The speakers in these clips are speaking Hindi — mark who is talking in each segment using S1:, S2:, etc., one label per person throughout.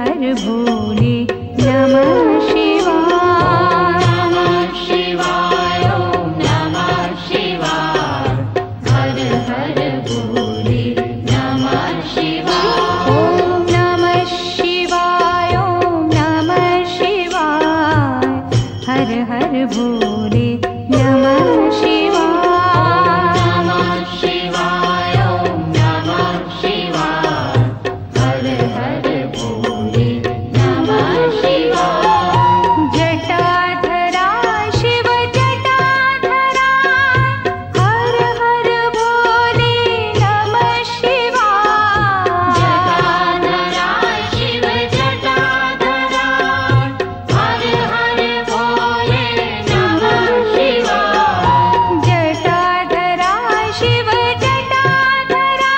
S1: हर भोले नमः शिवाय।
S2: नमः शिवाय ओम नमः शिवाय। हर हर भोले नमः शिवाय।
S1: ओम नमः शिवाय ओम नमः शिवाय। हर हर भोले नमः शिवाय।
S2: नमः शिवाय ओम नमः शिवाय। हर हर भोले नमः शिवाय।
S1: जटाधरा शिव जटाधरा हर हर भोले नमः शिवाय।
S2: जटाधरा शिव जटाधरा हर हर भोले नमः शिवाय।
S1: जटाधरा शिव जटाधरा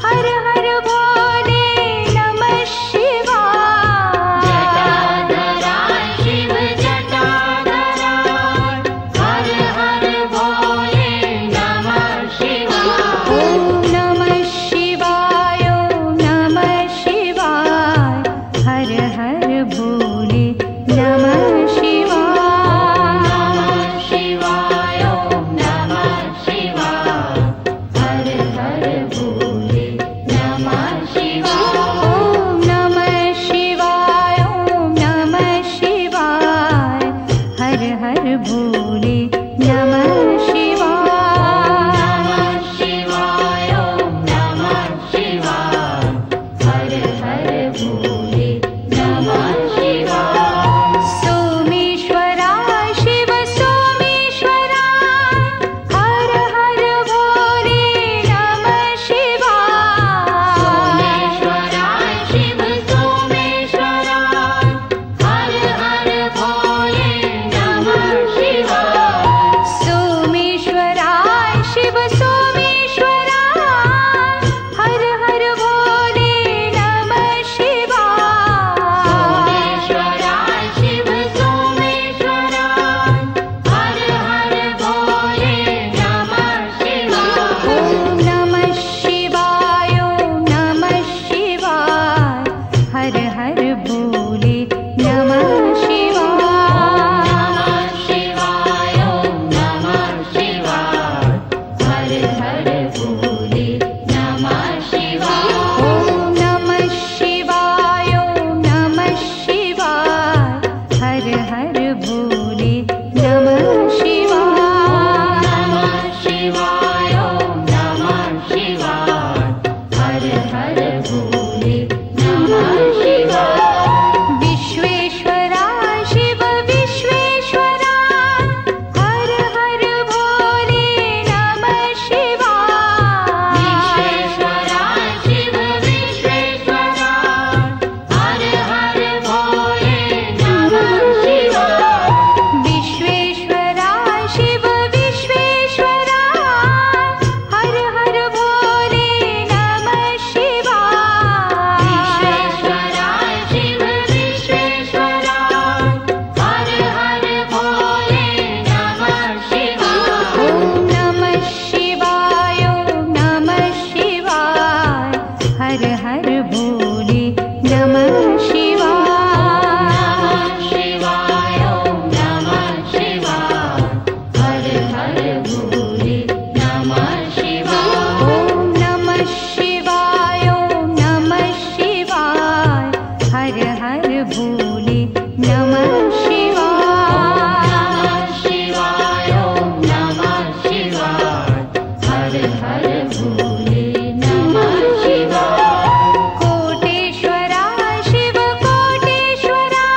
S1: हर हर भोले नमः शिवाय।
S2: जटाधरा शिव जटाधरा हर हर भोले नमः शिवाय।
S1: ओम नमः शिवाय ओम नमः शिवाय। हर हर भोले नमः शिवाय।
S2: नमः शिवाय ओम नमः शिवाय। हर हर भोले नमः शिवाय।
S1: ओम नमः शिवाय ओम नमः शिवाय। हर हर भोले नमः शिवाय।
S2: नमः शिवाय ओम नमः शिवाय। हर हर भोले नमः शिवाय।
S1: सोमेश्वरा शिव सोमेश्वरा हर हर भोले नमः शिवाय।
S2: सोमेश्वरा शिव सोमेश्वरा हर हर भोले नमः शिवाय।
S1: सोमेश्वरा शिव सोमेश्वरा हर हर भोले नमः शिवाय।
S2: सोमेश्वरा शिव सोमेश्वरा हर हर भोले नमः शिवाय।
S1: ओम नमः शिवाय ओम नमः शिवाय। हर हर भोले नमः शिवाय।
S2: नमः शिवाय ओम नमः शिवाय। हर हर भोले नमः शिवाय।
S1: ओम नमः शिवाय ओम नमः शिवाय। हर हर भोले नमः शिवाय।
S2: नमः शिवाय ओम नमः शिवाय। हर हर भोले नमः शिवाय।
S1: विश्वेश्वरा शिव विश्वेश्वरा हर हर भोले नमः शिवाय।
S2: विश्वेश्वरा शिव विश्वेश्वरा हर हर भोले नमः शिवाय।
S1: विश्वेश्वरा शिव विश्वेश्वरा हर हर भोले नमः शिवाय।
S2: विश्वेश्वरा शिव विश्वेश्वरा हर हर भोले नमः शिवाय।
S1: ओम नमः शिवाय ओम नमः शिवाय। हर हर भोले नमः शिवाय।
S2: नमः शिवाय ओम नमः शिवाय। हर हर भोले नमः शिवाय।
S1: ओम नमः शिवाय ओम नमः शिवाय। हर हर भोले नमः शिवाय।
S2: नमः शिवाय ओम नमः शिवाय। हर हर भोले नमः शिवाय।
S1: कोटेश्वरा शिव कोटेश्वरा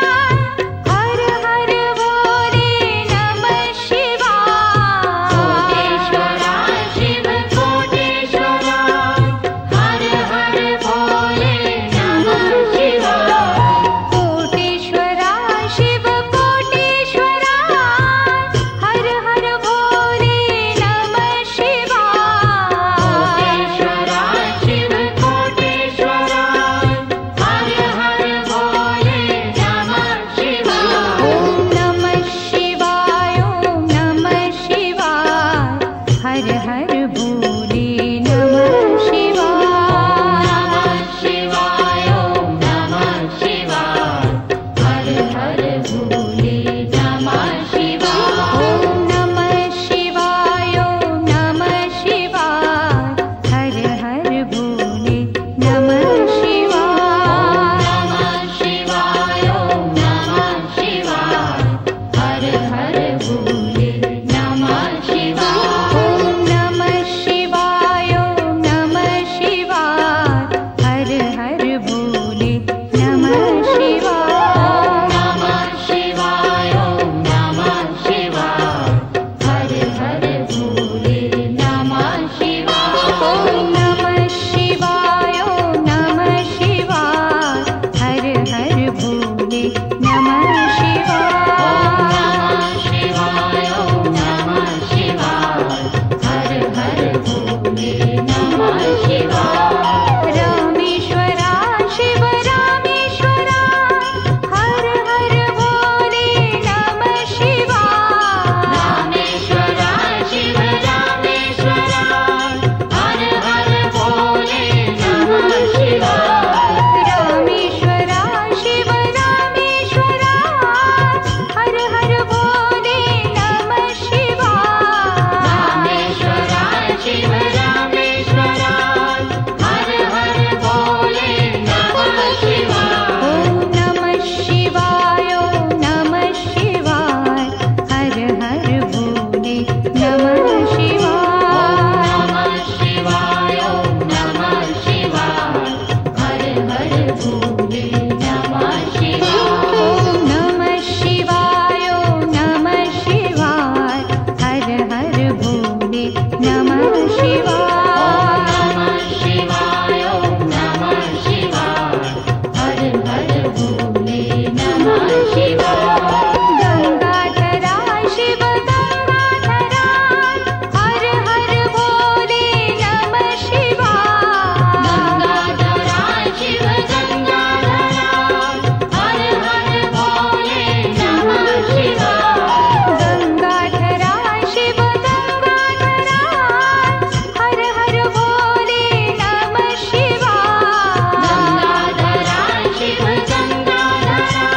S1: हर हर भोले नमः शिवाय।
S2: कोटेश्वरा शिव कोटेश्वरा हर हर भोले नमः शिवाय।
S1: कोटेश्वरा
S2: हर भोले नमः शिवाय
S1: गंगाधरा शिव गंगाधरा हर हर भोले नमः शिवाय
S2: गंगाधरा शिव गंगाधरा हर हर भोले नमः शिवाय
S1: गंगाधरा शिव गंगाधरा हर हर भोले नमः शिवाय
S2: गंगाधरा शिव गंगाधरा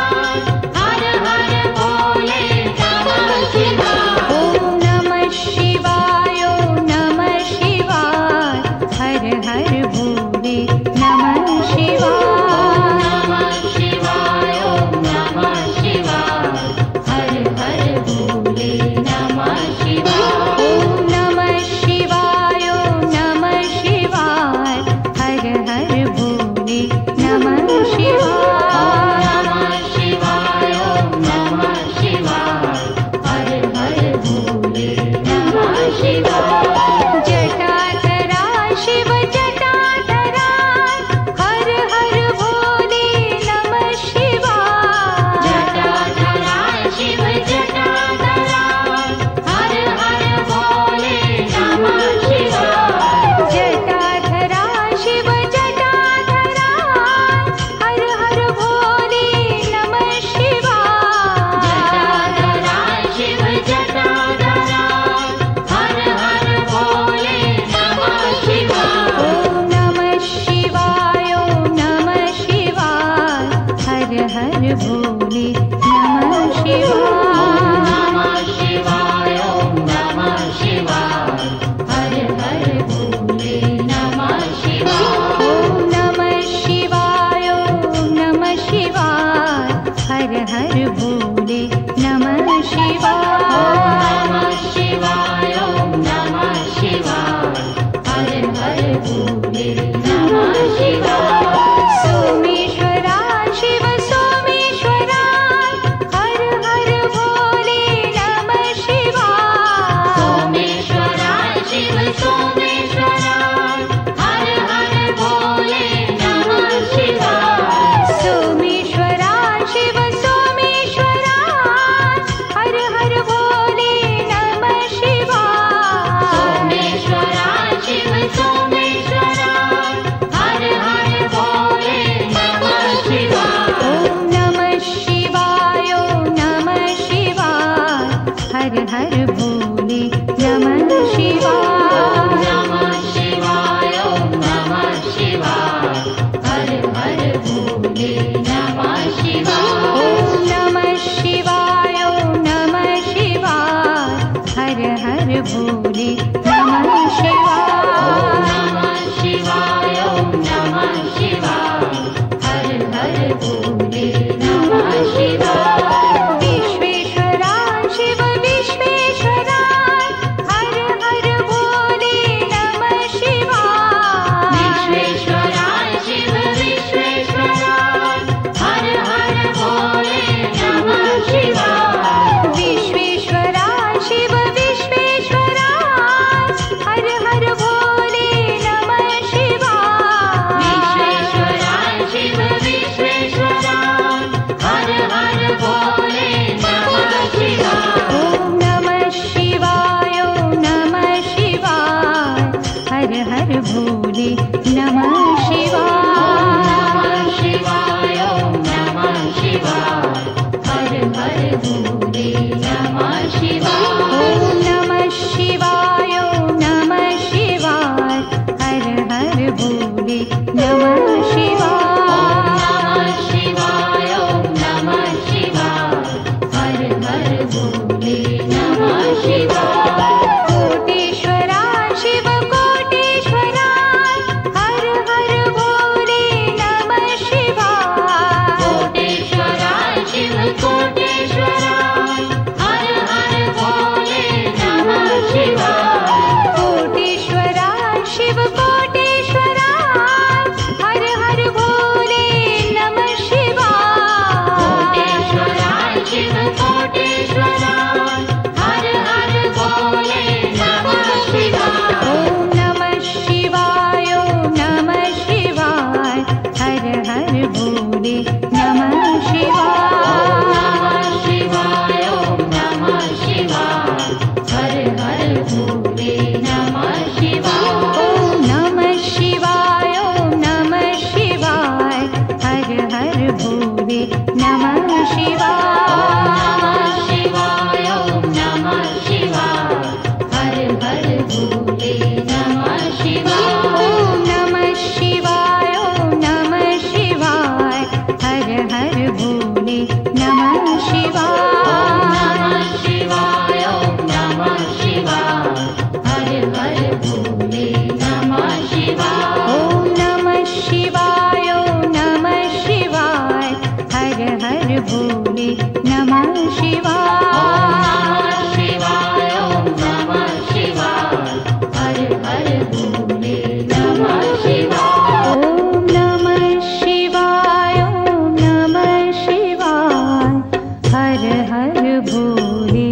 S2: हर हर भोले नमः शिवाय
S1: ओम नमः शिवाय ओम नमः शिवाय हर हर भोले नमः शिवाय
S2: नमः शिवाय ओम नमः शिवाय हर हर भोले नमः शिवाय
S1: ओम नमः शिवाय ओम नमः शिवाय हर हर भोले नमः शिवाय
S2: नमः शिवाय ओम नमः शिवाय हर हर भोले नमः शिवाय
S1: जटाधरा शिव जटाधरा हर हर भोले नमः शिवाय
S2: जटाधरा शिव जटाधरा हर हर भोले नमः शिवाय
S1: जटाधरा शिव जटाधरा हर हर भोले नमः शिवाय
S2: जटाधरा शिव जटाधरा हर हर भोले नमः शिवाय
S1: ओम नमः शिवाय ओम नमः शिवाय हर हर भोले नमः शिवाय
S2: नमः शिवाय ओम नमः शिवाय हर हर भोले नमः शिवाय
S1: ओम नमः शिवाय ओम नमः शिवाय हर हर भोले नमः शिवाय
S2: नमः शिवाय ओम नमः शिवाय हर हर भोले नमः शिवाय
S1: सोमेश्वरा शिव सोमेश्वरा हर हर भोले नमः शिवाय
S2: सोमेश्वरा शिव सोमेश्वरा हर हर भोले नमः शिवाय
S1: सोमेश्वरा शिव सोमेश्वरा हर हर भोले नमः शिवाय
S2: सोमेश्वरा शिव सोमेश्वरा हर हर भोले नमः शिवाय
S1: ओम नमः शिवाय ओम नमः शिवाय हर हर भोले नमः शिवाय
S2: नमः शिवाय ओम नमः शिवाय हर हर भोले नमः शिवाय
S1: ओम नमः शिवाय ओम नमः शिवाय हर हर भोले नमः शिवाय
S2: नमः शिवाय ओम नमः शिवाय हर हर भोले नमः शिवाय
S1: विश्वेश्वरा शिव विश्वेश्वरा हर हर भोले नमः शिवाय
S2: विश्वेश्वरा शिव विश्वेश्वरा हर हर भोले नमः शिवाय
S1: विश्वेश्वरा शिव विश्वेश्वरा हर हर भोले नमः शिवाय
S2: विश्वेश्वरा शिव विश्वेश्वरा
S1: नमः शिवाय
S2: शिवाय ओम नमः शिवाय हर हर भोले नमः शिवाय
S1: ॐ नमः शिवाय ॐ नमः शिवाय हर हर भोले नमः शिवाय
S2: शिवाय ओम नमः शिवाय हर हर भोले नमः शिवाय
S1: ॐ नमः शिवाय ॐ नमः शिवाय हर हर भोले नमः शिवाय
S2: शिवाय ओम नमः शिवाय हर हर भोले नमः शिवाय
S1: ॐ नमः शिवाय ॐ नमः शिवाय हर हर भोले नमः शिवाय
S2: शिवाय ओम नमः शिवाय हर हर भोले नमः शिवाय
S1: ॐ नमः शिवाय ॐ नमः शिवाय हर हर भोले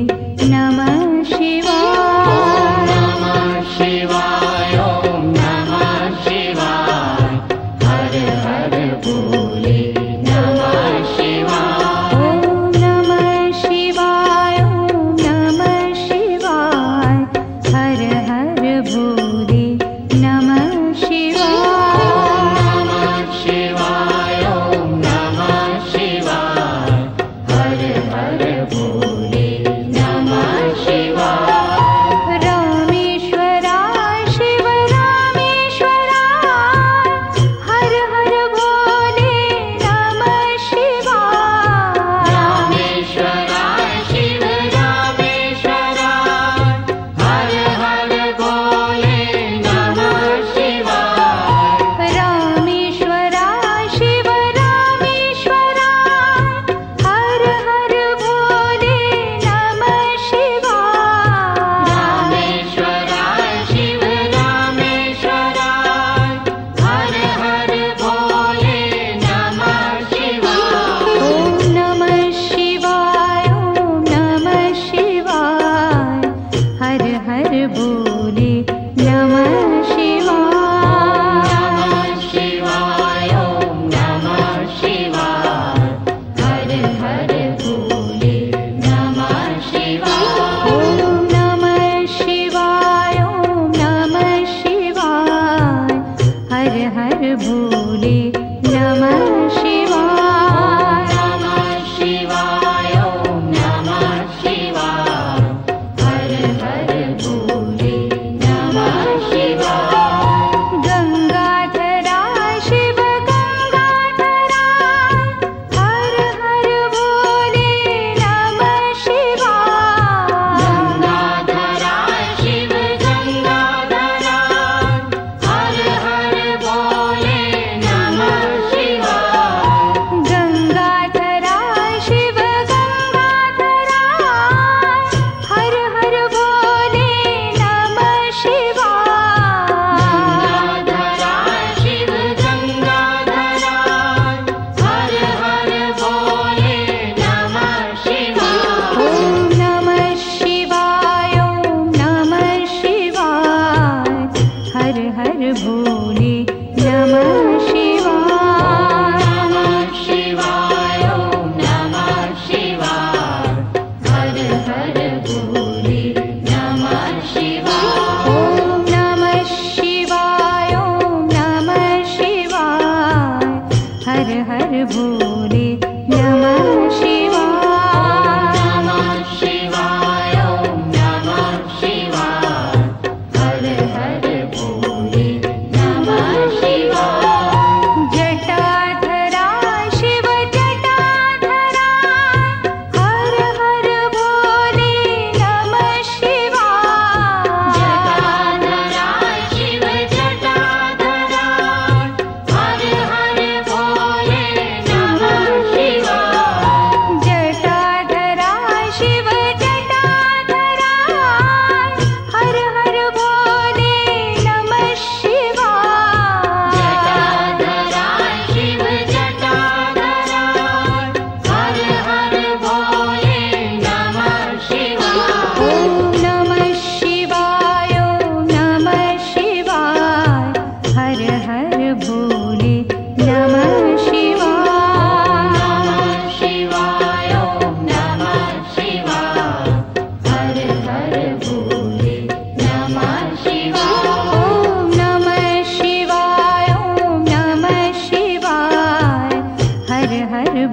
S1: नमः शिवाय
S2: नमः शिवाय ओम नमः शिवाय हर हर भोले नमः शिवाय
S1: ॐ नमः शिवाय ॐ नमः शिवाय हर हर भोले नमः शिवाय
S2: नमः शिवाय ओम नमः शिवाय हर हर भोले नमः शिवाय
S1: रामेश्वराय शिव रामेश्वराय हर हर भोले नमः शिवाय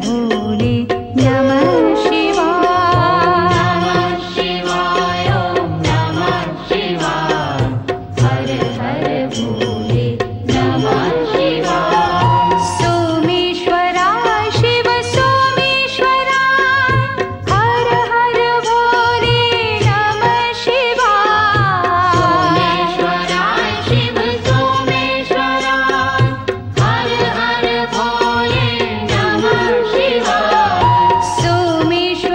S1: भोले नमः शिवाय
S2: नमः शिवाय ॐ नमः शिवाय हर हर भोले नमः शिवाय
S1: सोमेश्वराय शिव सोमेश्वराय हर हर भोले नमः शिवाय
S2: सोमेश्वराय शिव सोमेश्वराय हर हर भोले नमः शिवाय
S1: सोमेश्वराय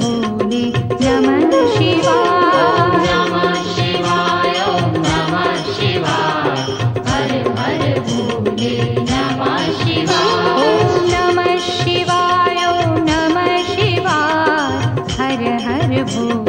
S1: भोले नमः शिवाय।
S2: नमः शिवाय ॐ नमः शिवाय हर हर भोले नमः शिवाय
S1: ॐ नमः शिवाय ॐ नमः शिवाय हर हर भोले